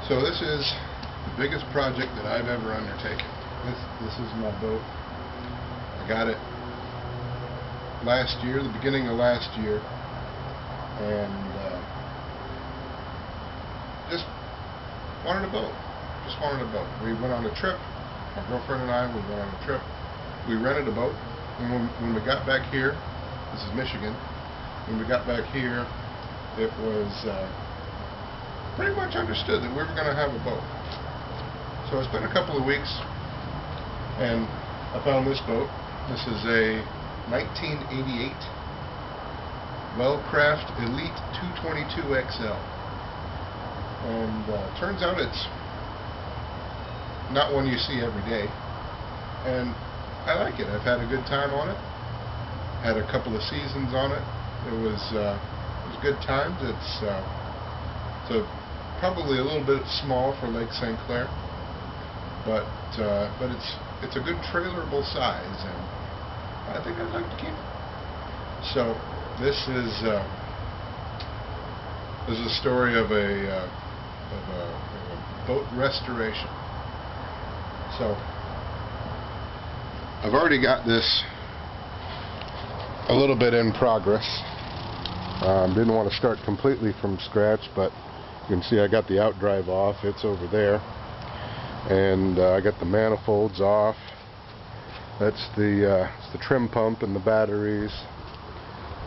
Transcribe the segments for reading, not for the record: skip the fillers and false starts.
So this is the biggest project that I've ever undertaken. This is my boat. I got it last year, the beginning of last year, and just wanted a boat. Just wanted a boat. We went on a trip. My girlfriend and I, we went on a trip. We rented a boat, and when we got back here, this is Michigan, when we got back here, it was pretty much understood that we were going to have a boat. So it's been a couple of weeks, and I found this boat. This is a 1988 Wellcraft Elite 222 XL, and turns out it's not one you see every day, and I like it. I've had a good time on it. Had a couple of seasons on it. It was good times. It's probably a little bit small for Lake St. Clair, but it's a good trailerable size, and I think I'd like to keep it. So this is a story of a boat restoration. So I've already got this a little bit in progress. Didn't want to start completely from scratch, but you can see I got the outdrive off. It's over there, and I got the manifolds off. That's it's the trim pump and the batteries.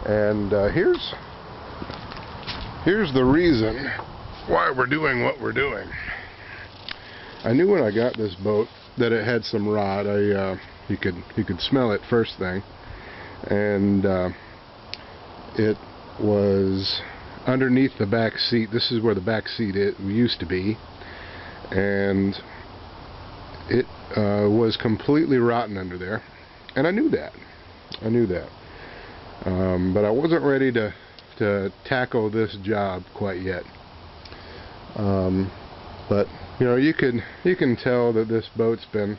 And here's the reason why we're doing what we're doing. I knew when I got this boat that it had some rot. You could smell it first thing, and it was underneath the back seat. This is where the back seat used to be, and it was completely rotten under there, and I knew that. But I wasn't ready to tackle this job quite yet. But you know, you can tell that this boat's been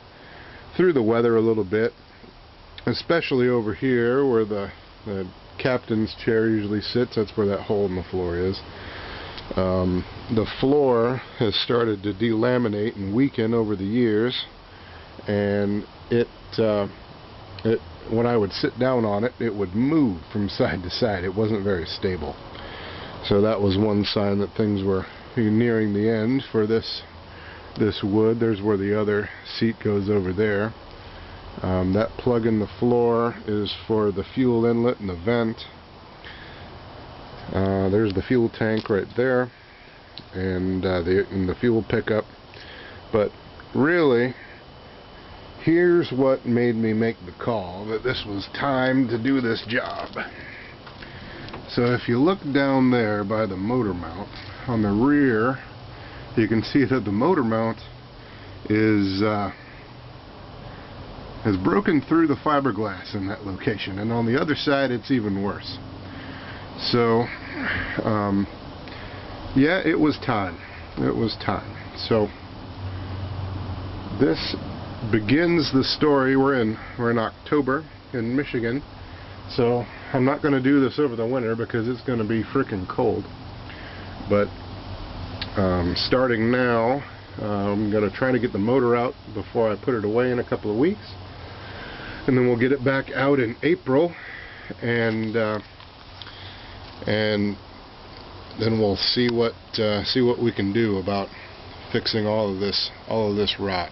through the weather a little bit, especially over here where the captain's chair usually sits. That's where that hole in the floor is. The floor has started to delaminate and weaken over the years, and when I would sit down on it, it would move from side to side. It wasn't very stable. So that was one sign that things were nearing the end for this wood. There's where the other seat goes over there. That plug in the floor is for the fuel inlet and the vent. There's the fuel tank right there, and the fuel pickup. But really, here's what made me make the call that this was time to do this job. So if you look down there by the motor mount on the rear, you can see that the motor mount has broken through the fiberglass in that location, and on the other side it's even worse. So yeah, it was time. So this begins the story. We're in October in Michigan, so I'm not going to do this over the winter because it's going to be freaking cold. But starting now, I'm going to try to get the motor out before I put it away in a couple of weeks, and then we'll get it back out in April, and then we'll see what we can do about fixing all of this rot.